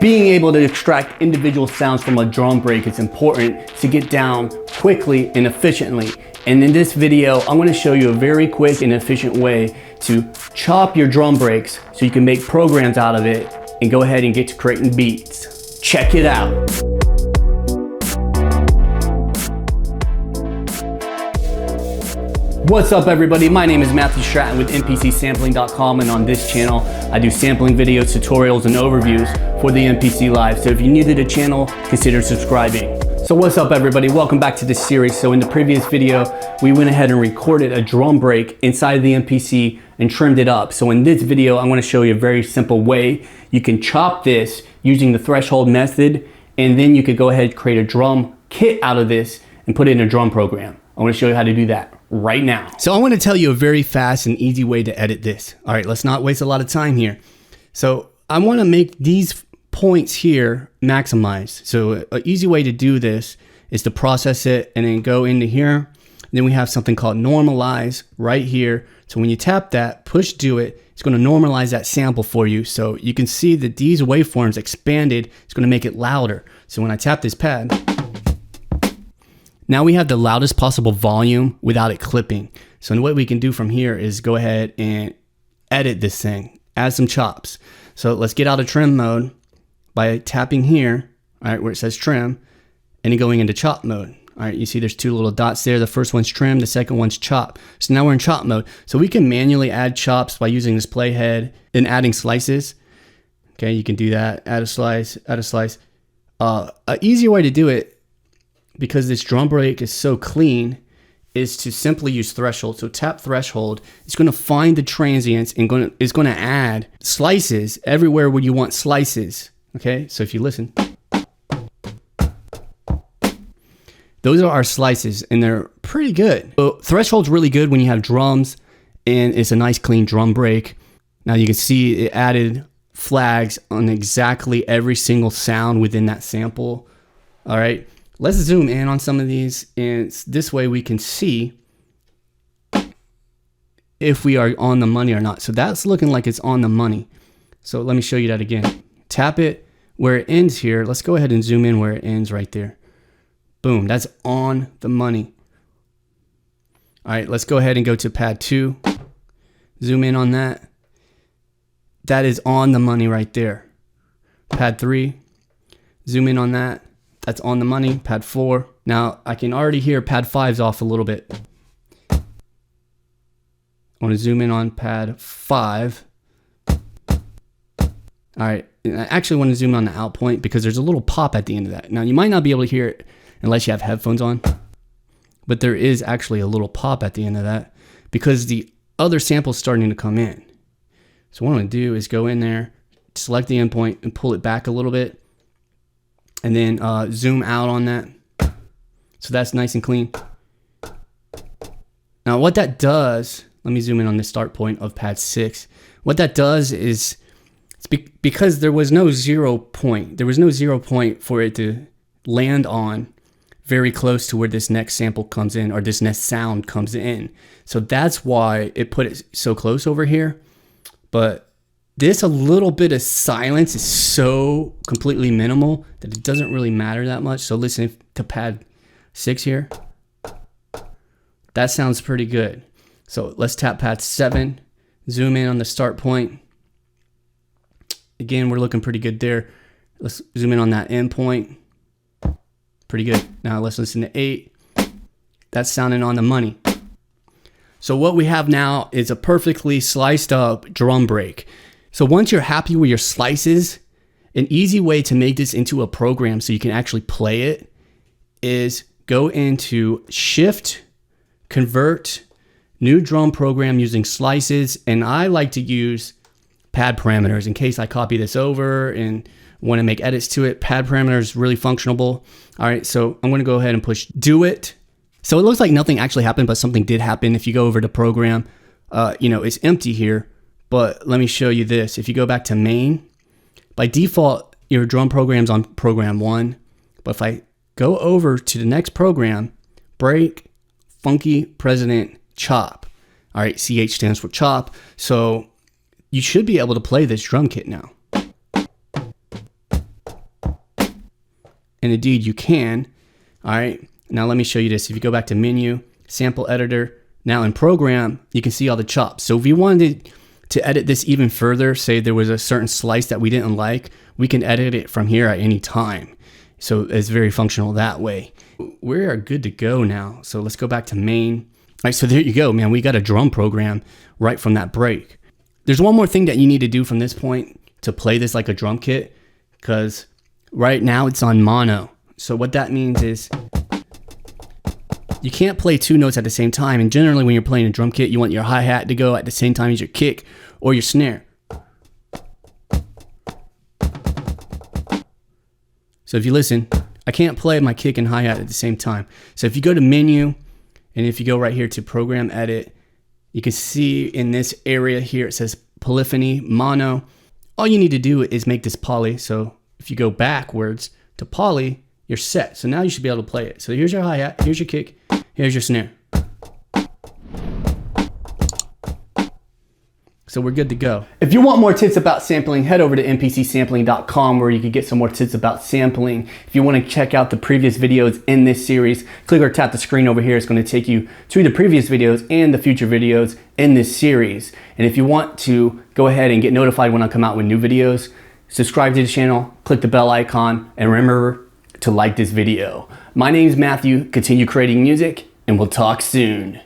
Being able to extract individual sounds from a drum break is important to get down quickly and efficiently. And in this video, I'm going to show you a very quick and efficient way to chop your drum breaks so you can make programs out of it and go ahead and get to creating beats. Check it out. What's up everybody, my name is Matthew Stratton with MPCsampling.com, and on this channel I do sampling videos, tutorials, and overviews for the MPC Live. So if you're new to the channel, consider subscribing. So what's up everybody, welcome back to this series. So in the previous video, we went ahead and recorded a drum break inside of the MPC and trimmed it up. So in this video, I'm going to show you a very simple way you can chop this using the threshold method, and then you could go ahead and create a drum kit out of this and put it in a drum program. I want to show you how to do that right now. So I want to tell you a very fast and easy way to edit this. All right, let's not waste a lot of time here. So I want to make these points here maximized. So an easy way to do this is to process it and then go into here. Then we have something called normalize right here. So when you tap that, push do it, it's going to normalize that sample for you. So you can see that these waveforms expanded. It's going to make it louder. So when I tap this pad, now we have the loudest possible volume without it clipping. So what we can do from here is go ahead and edit this thing, add some chops. So let's get out of trim mode by tapping here, all right, where it says trim, and then going into chop mode. All right, you see there's two little dots there. The first one's trim, the second one's chop. So now we're in chop mode. So we can manually add chops by using this playhead and adding slices. Okay, you can do that, add a slice, add a slice. An easier way to do it, because this drum break is so clean, is to simply use threshold. So tap threshold, it's going to find the transients and is going to add slices everywhere where you want slices. Okay, so if you listen, those are our slices and they're pretty good. So threshold's really good when you have drums and it's a nice clean drum break. Now you can see it added flags on exactly every single sound within that sample. All right. Let's zoom in on some of these, and this way we can see if we are on the money or not. So that's looking like it's on the money. So let me show you that again. Tap it where it ends here. Let's go ahead and zoom in where it ends right there. Boom, that's on the money. All right, let's go ahead and go to pad 2. Zoom in on that. That is on the money right there. Pad 3, zoom in on that. That's on the money. Pad 4. Now I can already hear pad 5's off a little bit. I want to zoom in on pad 5. All right. And I actually want to zoom in on the out point because there's a little pop at the end of that. Now you might not be able to hear it unless you have headphones on, but there is actually a little pop at the end of that because the other sample's starting to come in. So what I'm going to do is go in there, select the endpoint and pull it back a little bit. And then zoom out on that. So that's nice and clean. Now what that does, let me zoom in on the start point of pad 6. What that does is, because there was no 0 point. There was no 0 point for it to land on very close to where this next sample comes in or this next sound comes in. So that's why it put it so close over here. But this a little bit of silence is so completely minimal that it doesn't really matter that much. So listen to pad 6 here. That sounds pretty good. So let's tap pad 7, zoom in on the start point. Again, we're looking pretty good there. Let's zoom in on that end point. Pretty good. Now let's listen to 8. That's sounding on the money. So what we have now is a perfectly sliced up drum break. So once you're happy with your slices, an easy way to make this into a program so you can actually play it is go into Shift, Convert, New Drum Program using slices. And I like to use pad parameters in case I copy this over and want to make edits to it. Pad parameters is really functional. All right, so I'm going to go ahead and push do it. So it looks like nothing actually happened, but something did happen. If you go over to program, it's empty here. But let me show you this. If you go back to main, by default, your drum program's on program 1. But if I go over to the next program, break, funky, president, chop. All right, CH stands for chop. So you should be able to play this drum kit now. and indeed you can. All right, now let me show you this. If you go back to menu, sample editor, now in program, you can see all the chops. So if you wanted to edit this even further, say there was a certain slice that we didn't like, we can edit it from here at any time. So it's very functional that way. We are good to go now. So let's go back to main. All right, so there you go, man. We got a drum program right from that break. There's one more thing that you need to do from this point to play this like a drum kit, because right now it's on mono. So what that means is you can't play two notes at the same time. And generally when you're playing a drum kit, you want your hi-hat to go at the same time as your kick or your snare. So if you listen, I can't play my kick and hi-hat at the same time. So if you go to menu, and if you go right here to program edit, you can see in this area here, it says polyphony, mono. All you need to do is make this poly. So if you go backwards to poly, you're set. So now you should be able to play it. So here's your hi-hat, here's your kick, here's your snare. So we're good to go. If you want more tips about sampling, head over to mpcsampling.com where you can get some more tips about sampling. If you want to check out the previous videos in this series, click or tap the screen over here. It's going to take you to the previous videos and the future videos in this series. And if you want to go ahead and get notified when I come out with new videos, subscribe to the channel, click the bell icon, and remember to like this video. My name is Matthew. Continue creating music, and we'll talk soon.